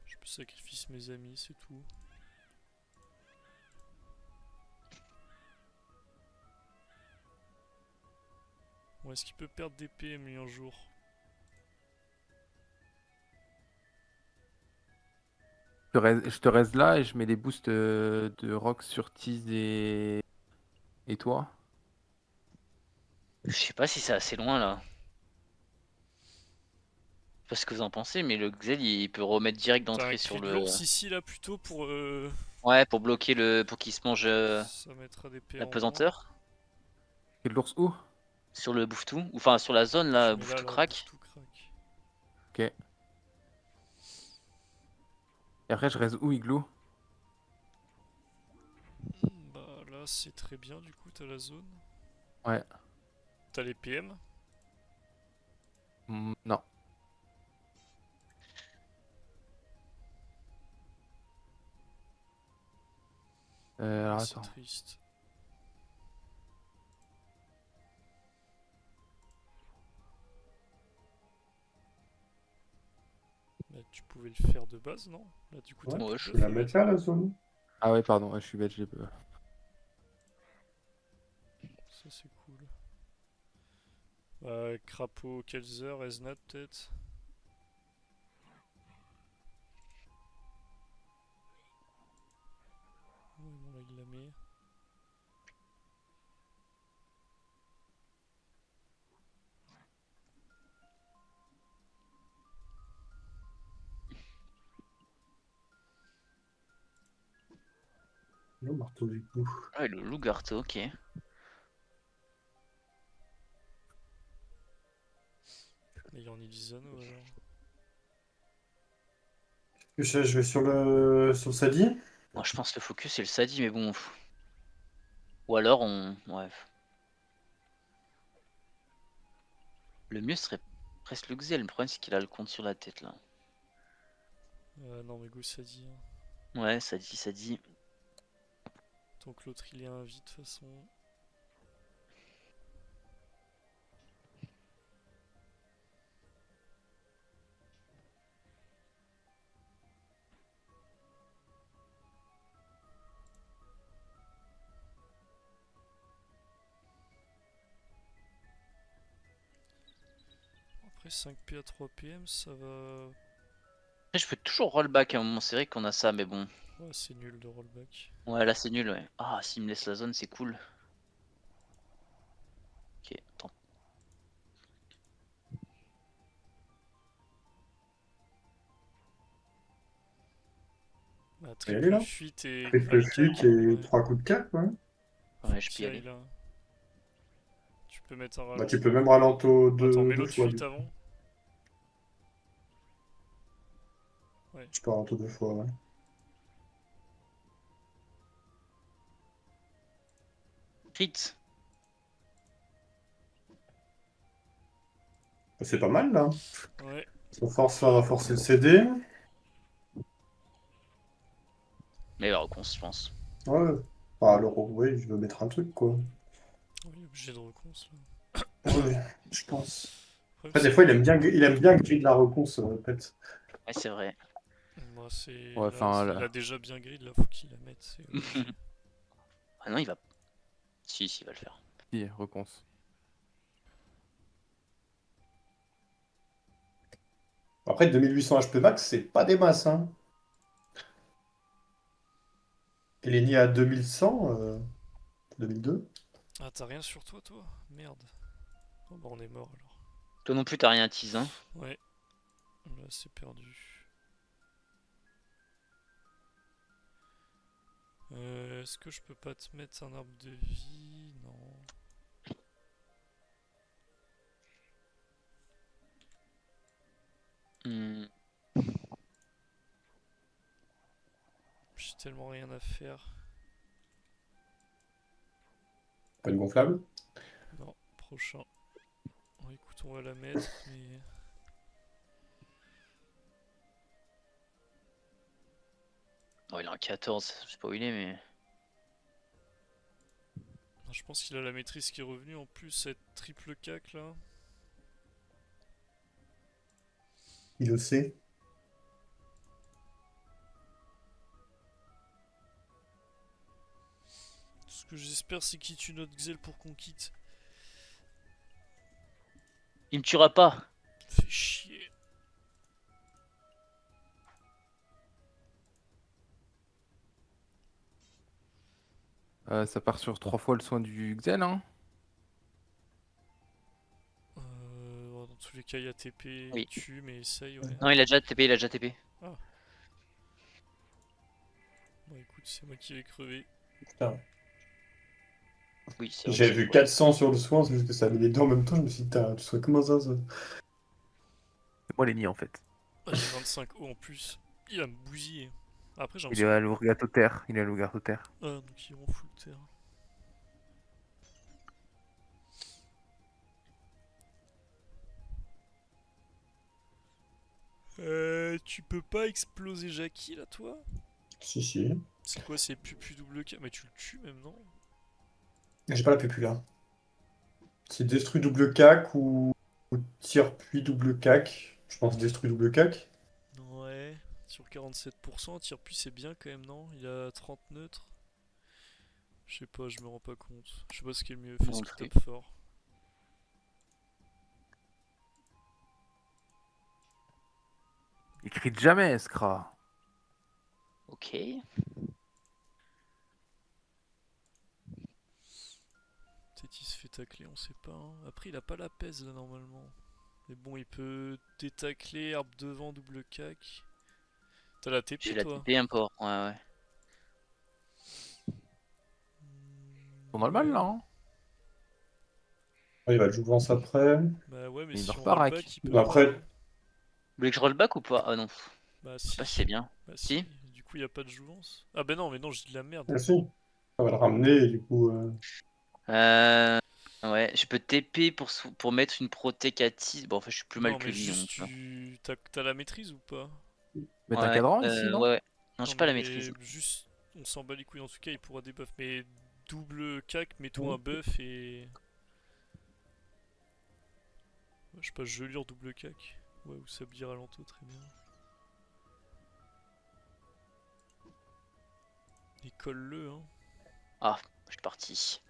Je peux sacrifier mes amis, c'est tout. Bon, est-ce qu'il peut perdre des PM lui un jour? Je te reste là et je mets des boosts de Rox sur Tease et toi. Je sais pas si c'est assez loin là. Je sais pas ce que vous en pensez, mais le Xel il peut remettre direct T'as un d'entrée cri sur de le. l'ours ici là plutôt pour Ouais, pour bloquer le. Pour qu'il se mange ça mettra des P la en moins. pesanteur. Et de l'ours où? Sur le bouffe-tout. Ou enfin sur la zone Tu là, mets là, bouffe-tout là, crack. tout crack. Ok. Et après, je reste où, Igloo? Bah là c'est très bien du coup, t'as la zone. Ouais. T'as les PM. Non. Alors C'est attends. triste. Bah tu pouvais le faire de base, non? Là du coup t'as Ouais, Ouais, plus je de peux la buff. mettre là, la zone. Ah ouais, pardon, ouais, je suis bête, j'ai peu. Ça c'est cool. Crapaud, Kelzer, Esnat peut-être. Ouais, bon là il la met. Le marteau du coup. ouais, le loup-garou, ok. Mais il est en Elisano alors. Je vais sur le Sadi. Moi, je pense que le focus c'est le Sadi, mais bon. Ou alors on. Ouais. Le mieux serait presque le Xel. Le problème c'est qu'il a le compte sur la tête là. Non, mais go, ça dit. Hein. Ouais, ça dit. Tant que l'autre il est invite, de toute façon. Après 5p à 3pm, ça va. Après, je peux toujours rollback à un moment. C'est vrai qu'on a ça, mais bon. Ouais, c'est nul de rollback. Ouais, là c'est nul, ouais. Ah, s'il me laisse la zone, c'est cool. Ok, attends. Bah, Y aller, là. triple fuite et Triple Alka, flic non, et ouais. 3 coups de cap, ouais. Ouais, je Faut peux y que t'y ailles, aller. là. Tu peux mettre un Bah, ralent. tu peux même ralento Attends, mets deux l'autre fois. fuite avant. Tu peux ralento 2 fois, ouais. Crit. C'est pas mal, là. Ouais. On va forcer le CD. Mais alors, qu'on se pense. Ouais. Ah, l'euro, oui, je veux mettre un truc, quoi. Ouais, il est obligé de reconce là. Ouais, je pense. Le problème, Après, des c'est fois, il aime bien griller de la reconce, Pet. Ouais, c'est vrai. moi, c'est. Ouais, Là, enfin, il a là. déjà bien grid, là, faut qu'il la mette. C'est obligé. Ah non, il va. Si, il va le faire. Si, reconce. Après, 2800 HP max, c'est pas des masses, hein. Il est né à 2100, 2002. Ah, t'as rien sur toi, toi? Merde. Oh, bah, on est mort alors. Toi non plus, t'as rien tease, hein. Ouais. Là, c'est perdu. Est-ce que je peux pas te mettre un arbre de vie? Non. Hmm. J'ai tellement rien à faire. Pas une gonflable. Non, prochain. Bon, écoute, on va la mettre, mais. Oh, il est en 14, je sais pas où il est, mais. Non, je pense qu'il a la maîtrise qui est revenue. En plus, cette triple cac là. Il le sait. Ce que j'espère, c'est qu'il tue notre Xel pour qu'on quitte. Il me tuera pas. Fait chier. Ça part sur 3 fois le soin du Xel, hein. Dans tous les cas, il y a TP, Oui. il tue, mais essaye, ouais. Non, il a déjà TP, il a déjà TP. Bon, écoute, c'est moi qui vais crever. Putain. Oui, c'est vrai que J'avais c'est vu ouais. 400 sur le soin, c'est juste que ça a mis les deux en même temps. Je me suis dit, tu serais comment ça? C'est moi les nids en fait. Ah, j'ai 25 O en plus. Il va me bousiller. Après, j'ai Il est l'impression. à l'Ourgato Terre. Il est à l'Ourgato Terre. Ah, donc ils vont full terre. Tu peux pas exploser Jackie là, toi? Si, si. C'est quoi, c'est pupu double K? Mais tu le tues même, non? J'ai pas la PQ là. C'est Destru double cac ou tir puis double cac. Je pense Destru double cac. Ouais, sur 47%, tir puis c'est bien quand même, non? Il a 30 neutres. Je sais pas, je me rends pas compte. Je sais pas ce qui est le mieux, fais Non ce qui plus. tape fort. Il crie jamais, Skra. Ok. Peut-être il se fait tacler, on sait pas. Hein. Après, il a pas la pèse là normalement. Mais bon, il peut détacler, arbre devant, double cac. T'as la J'ai TP la toi? TP import. Ouais, ouais. On a le mal Ouais. là, hein. Ouais, il va le jouvence après. Bah ouais, mais Il si meurt on pas, roll Rack. back, il peut pas. Après, Hein. Vous voulez que je roll back ou pas? Ah non. Bah Je sais pas si si. c'est bien. Bah Si? si. Du coup, y a pas de jouvence. Ah bah non, mais non, je dis de la merde. Ah, si. Ça va le ramener, et du coup. Euh... Ouais, je peux TP pour mettre une protec à 10. Bon, en fait, je suis plus mal Non, que mais lui, juste donc. tu... T'as la maîtrise ou pas? Mais t'as Ouais, cadran ici, non? ouais, ouais. Non, Non, j'ai pas la mais maîtrise. juste... On s'en bat les couilles, en tout cas, il pourra débuff. Mais double cac, mets-toi un Ouais. buff et... Ouais, je sais pas, gelure double cac. Ouais, ou sablier ralento, très bien. Et colle-le, hein. Ah, je suis parti.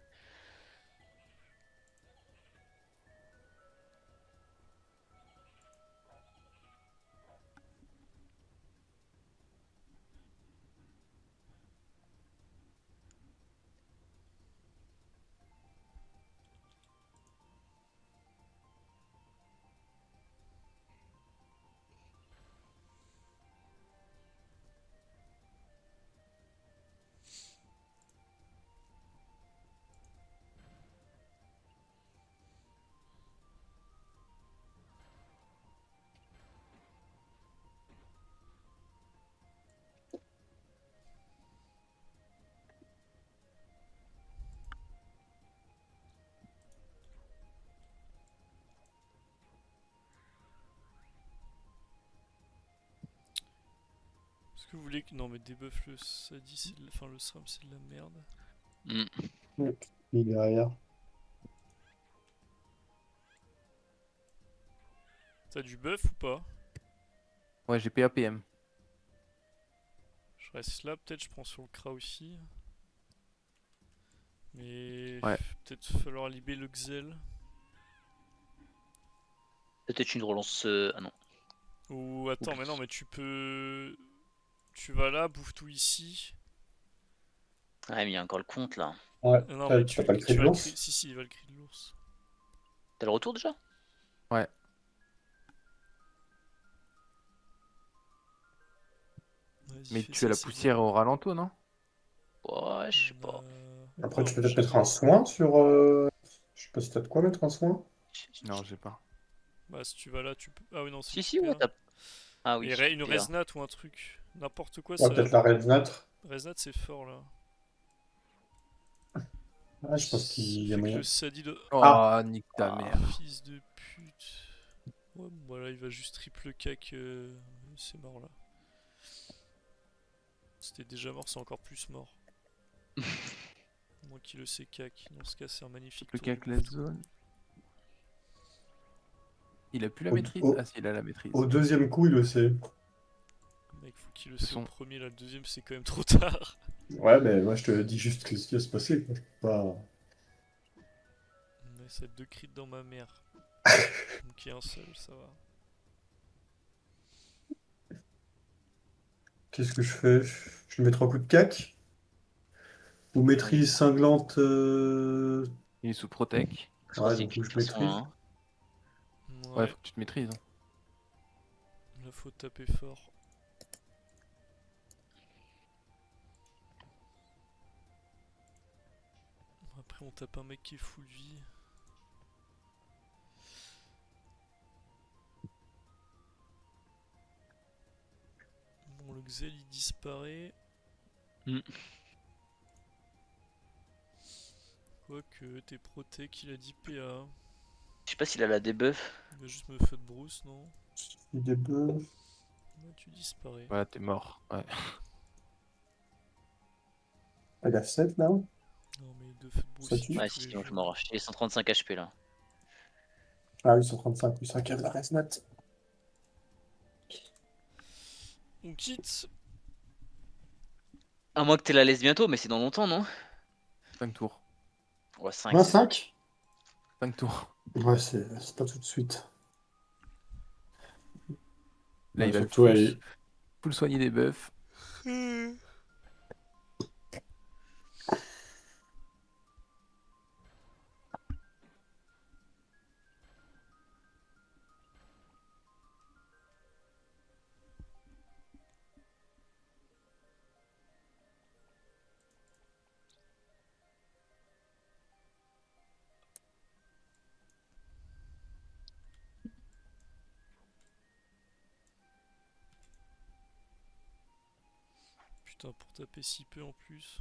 Est-ce que vous voulez que... Non, mais débuff le Sadi, c'est de... Enfin, le SRAM, c'est de la merde. Hmm. Ouais. Il est derrière. T'as du buff ou pas? Ouais, j'ai PAPM. Je reste là, peut-être, je prends sur le Kra aussi. Mais... Ouais. Peut-être falloir libérer le Xel. Peut-être une relance. Ah non. Ou attends, mais Oublie. non, mais tu peux... Tu vas là, bouffe tout ici. Ouais, mais il y a encore le compte là. Ouais. Ah non, mais T'as pas le cri tu de vas le cri... l'ours? Si, si, il va le cri de l'ours. T'as le retour déjà? Ouais. Vas-y, Mais fais tu as ça, la c'est poussière bien. au ralento, non? Ouais, je sais On pas. a... Après, Non, tu peux moi peut-être j'ai mettre un rien. soin sur. Je sais pas si t'as de quoi mettre un soin. Non, j'ai pas. Bah, si tu vas là, tu peux. Ah oui, non, c'est Si, du si, ouais, PA. t'as. Ah Et oui, une PA. resnat ou un truc. N'importe quoi, Ouais, ça. peut-être la Rednat. Resnat, c'est fort là. Ah, je pense Ça qu'il y a fait que le moyen. Sadi de. Ah! Oh, nique ta Ah, mère. Fils de pute. Ouais, bon, bah là, il va juste triple cac. C'est mort là. C'était déjà mort, c'est encore plus mort. Moi qui le sais cac. Dans ce cas, c'est un magnifique Le tour du cac la bouffe-tout. zone. Il a plus la Au, maîtrise? au- Ah si, il a la maîtrise. au deuxième coup, il le sait. Mec, faut qu'il le C'est sait au son. premier, là, le deuxième, c'est quand même trop tard. Ouais, mais moi, je te dis juste ce qui va se passer, quoi. Je peux pas. Ouais, ça va être deux crits dans ma mère. Ok, un seul, ça va. Qu'est-ce que je fais? Je lui mets 3 coups de cac. Ou vas-y. maîtrise cinglante. Il est sous protec. Je crois Ouais, que c'est donc écrit où de je toute façon là, maîtrise. hein. Ouais, Ouais, faut que tu te maîtrises, hein. là faut taper fort. Après, on tape un mec qui est full vie. Bon, le Xel il disparaît. Hmm. Quoique, t'es protec, il a 10 PA. Je sais pas s'il a la debuff. Il va juste me feu de brousse, non? Il débuffe. Ouais, tu disparais. Voilà, t'es mort. Ouais. Ah, il a 7 là. Non, mais deux feux de brousse, Ça il tue. tue Ouais, tous si, les sinon je jours. m'en J'ai 135 HP là. Ah oui, 135. Oui, c'est vrai qu'il y a de la Resnat. On quitte. À moins que t'aies la laisse bientôt, mais c'est dans longtemps, non? 5 tours. Ouais, 5 c'est bon. 25? 5 tours. Ouais, c'est pas tout de suite. Là, Ouais, il va surtout, elle, full soigner des buffs. Putain, pour taper si peu en plus.